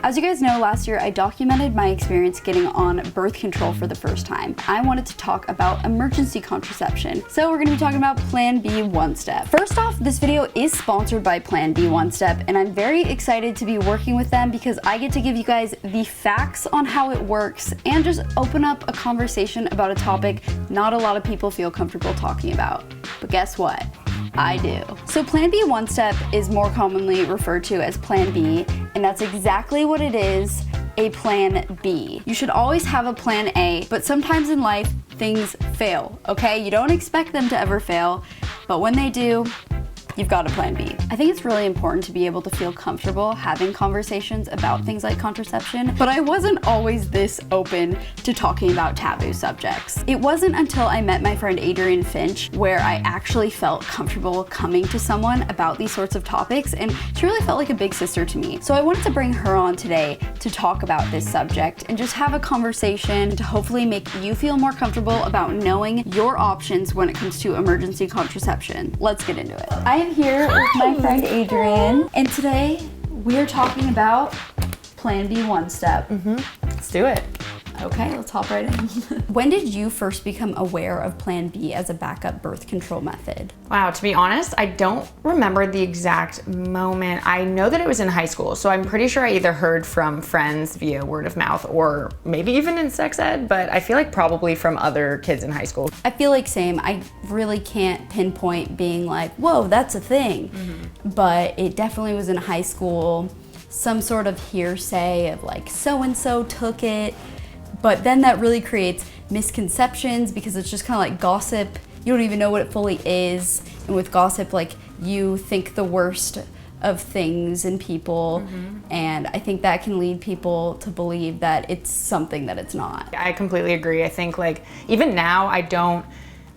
As you guys know, last year I documented my experience getting on birth control for the first time. I wanted to talk about emergency contraception. So we're gonna be talking about Plan B One Step. First off, this video is sponsored by Plan B One Step, and I'm very excited to be working with them because I get to give you guys the facts on how it works and just open up a conversation about a topic not a lot of people feel comfortable talking about. But guess what? I do. So Plan B One Step is more commonly referred to as Plan B, and that's exactly what it is, a Plan B. You should always have a Plan A, but sometimes in life, things fail, okay? You don't expect them to ever fail, but when they do, you've got a Plan B. I think it's really important to be able to feel comfortable having conversations about things like contraception, but I wasn't always this open to talking about taboo subjects. It wasn't until I met my friend Adrienne Finch where I actually felt comfortable coming to someone about these sorts of topics, and she really felt like a big sister to me. So I wanted to bring her on today to talk about this subject and just have a conversation to hopefully make you feel more comfortable about knowing your options when it comes to emergency contraception. Let's get into it. I am here with my friend Adrienne, and today we're talking about Plan B One Step. Let's do it. Okay, let's hop right in. When did you first become aware of Plan B as a backup birth control method? Wow, to be honest, I don't remember the exact moment. I know that it was in high school, so I'm pretty sure I either heard from friends via word of mouth or maybe even in sex ed, but I feel like probably from other kids in high school. I feel like same. I really can't pinpoint being like, whoa, that's a thing. But it definitely was in high school, some sort of hearsay of like, so-and-so took it. But then that really creates misconceptions because it's just kind of like gossip. You don't even know what it fully is. And with gossip, like, you think the worst of things and people. And I think that can lead people to believe that it's something that it's not. I completely agree. I think like even now I don't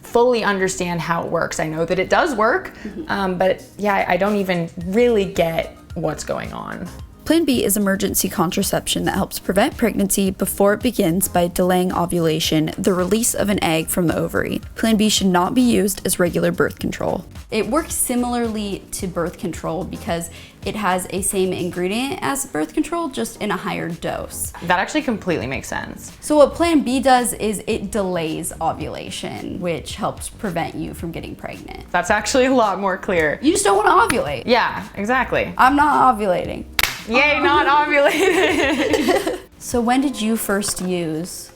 fully understand how it works. I know that it does work, but yeah, I don't even really get what's going on. Plan B is emergency contraception that helps prevent pregnancy before it begins by delaying ovulation, the release of an egg from the ovary. Plan B should not be used as regular birth control. It works similarly to birth control because it has a same ingredient as birth control, just in a higher dose. That actually completely makes sense. So what Plan B does is it delays ovulation, which helps prevent you from getting pregnant. That's actually a lot more clear. You just don't want to ovulate. Yeah, exactly. I'm not ovulating. Yay, not ovulated. So when did you first use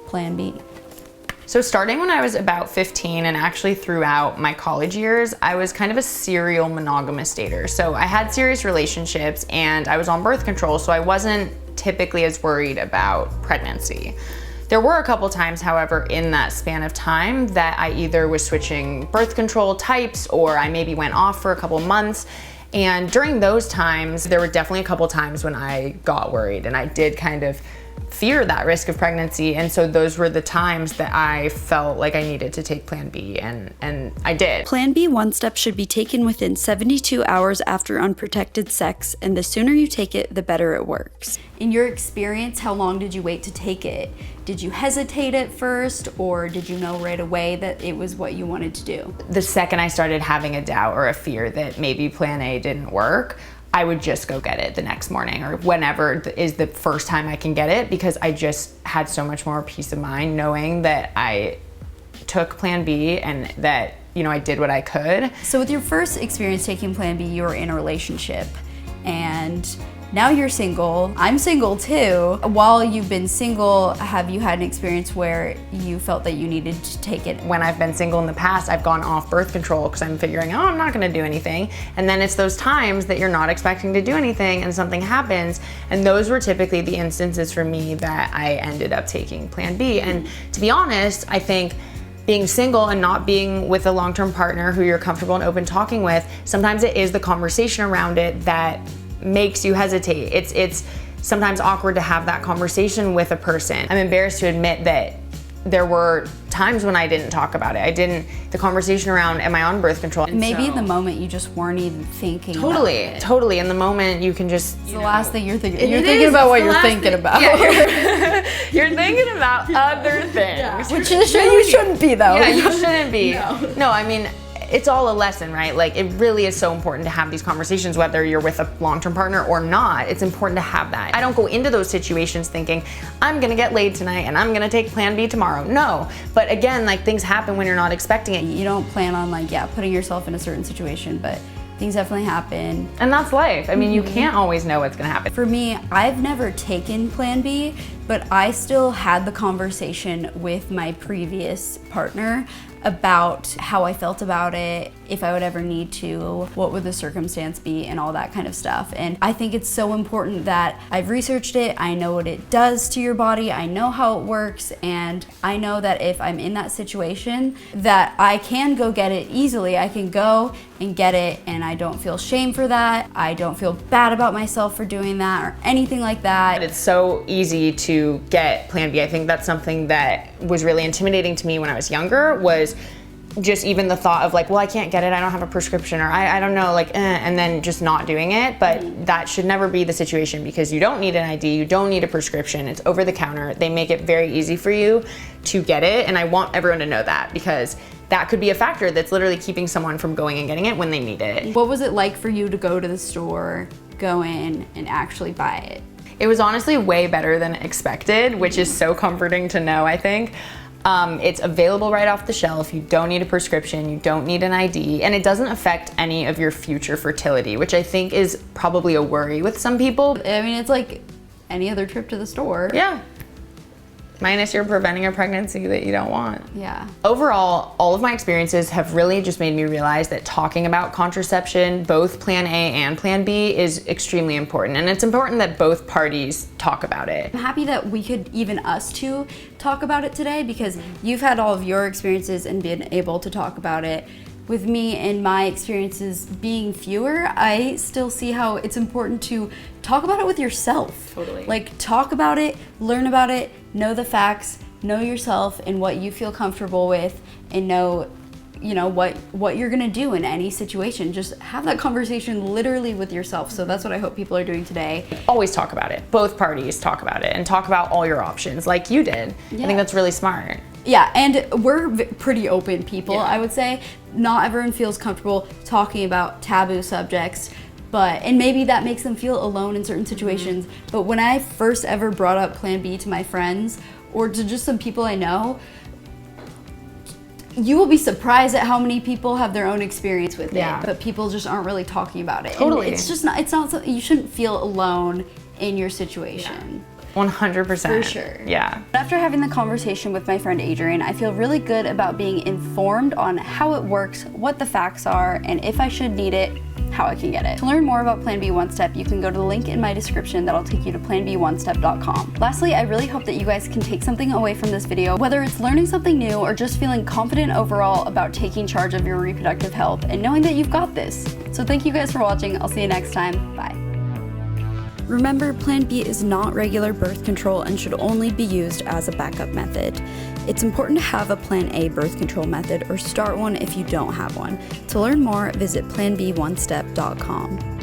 Plan B? So starting when I was about 15 and actually throughout my college years, I was kind of a serial monogamous dater. So I had serious relationships and I was on birth control, so I wasn't typically as worried about pregnancy. There were a couple times, however, in that span of time that I either was switching birth control types or I maybe went off for a couple months. And during those times, there were definitely a couple times when I got worried and I did kind of fear that risk of pregnancy. And so those were the times that I felt like I needed to take Plan B, and I did. Plan B One Step should be taken within 72 hours after unprotected sex, and the sooner you take it, the better it works. In your experience, how long did you wait to take it? Did you hesitate at first, or did you know right away that it was what you wanted to do? The second I started having a doubt or a fear that maybe Plan A didn't work, I would just go get it the next morning or whenever is the first time I can get it, because I just had so much more peace of mind knowing that I took Plan B and that, you know, I did what I could. So with your first experience taking Plan B, you were in a relationship, and now you're single. I'm single too. While you've been single, have you had an experience where you felt that you needed to take it? When I've been single in the past, I've gone off birth control because I'm figuring, oh, I'm not gonna do anything. And then it's those times that you're not expecting to do anything and something happens. And those were typically the instances for me that I ended up taking Plan B. And to be honest, I think being single and not being with a long-term partner who you're comfortable and open talking with, sometimes it is the conversation around it that makes you hesitate. It's sometimes awkward to have that conversation with a person. I'm embarrassed to admit that there were times when I didn't talk about it. The conversation around, am I on birth control? And maybe in the moment you just weren't even thinking Totally. In the moment you can just, it's the last thing you're thinking. You're thinking about what you're thinking about. Yeah, you're thinking about other things. Yeah. Which you shouldn't be though. Yeah, you shouldn't be. No, I mean, it's all a lesson, right? Like, it really is so important to have these conversations, whether you're with a long-term partner or not. It's important to have that. I don't go into those situations thinking, I'm gonna get laid tonight and I'm gonna take plan B tomorrow. No, but again, like, things happen when you're not expecting it. You don't plan on, like, yeah, putting yourself in a certain situation, but things definitely happen. And that's life. I mean, you can't always know what's gonna happen. For me, I've never taken plan B, but I still had the conversation with my previous partner about how I felt about it, if I would ever need to, what would the circumstance be, and all that kind of stuff. And I think it's so important that I've researched it, I know what it does to your body, I know how it works, and I know that if I'm in that situation, that I can go get it easily. I can go and get it, and I don't feel shame for that. I don't feel bad about myself for doing that or anything like that. It's so easy to get plan B. I think that's something that was really intimidating to me when I was younger, was just even the thought of like, well, I can't get it, I don't have a prescription, or I don't know, like, and then just not doing it. But that should never be the situation, because you don't need an ID, you don't need a prescription, it's over the counter. They make it very easy for you to get it, and I want everyone to know that, because that could be a factor that's literally keeping someone from going and getting it when they need it. What was it like for you to go to the store, go in, and actually buy it? It was honestly way better than expected, which is so comforting to know, I think. It's available right off the shelf. You don't need a prescription, you don't need an ID, and it doesn't affect any of your future fertility, which I think is probably a worry with some people. I mean, it's like any other trip to the store. Yeah. Minus you're preventing a pregnancy that you don't want. Yeah. Overall, all of my experiences have really just made me realize that talking about contraception, both plan A and plan B, is extremely important. And it's important that both parties talk about it. I'm happy that we could, even us two, talk about it today, because you've had all of your experiences and been able to talk about it. With me and my experiences being fewer, I still see how it's important to talk about it with yourself. Totally. Like, talk about it, learn about it, know the facts, know yourself and what you feel comfortable with, and know, you know, what you're gonna do in any situation. Just have that conversation literally with yourself. So that's what I hope people are doing today. Always talk about it. Both parties talk about it, and talk about all your options like you did. Yeah. I think that's really smart. Yeah, and we're pretty open people, Yeah. I would say. Not everyone feels comfortable talking about taboo subjects, and maybe that makes them feel alone in certain situations. But when I first ever brought up Plan B to my friends, or to just some people I know, you will be surprised at how many people have their own experience with it, but people just aren't really talking about it. Totally. And it's not something, you shouldn't feel alone in your situation. 100%. For sure. Yeah. After having the conversation with my friend Adrian, I feel really good about being informed on how it works, what the facts are, and if I should need it, how I can get it. To learn more about Plan B One Step, you can go to the link in my description that'll take you to planb1step.com. Lastly, I really hope that you guys can take something away from this video, whether it's learning something new or just feeling confident overall about taking charge of your reproductive health and knowing that you've got this. So thank you guys for watching. I'll see you next time. Bye. Remember, Plan B is not regular birth control and should only be used as a backup method. It's important to have a Plan A birth control method or start one if you don't have one. To learn more, visit planb1step.com.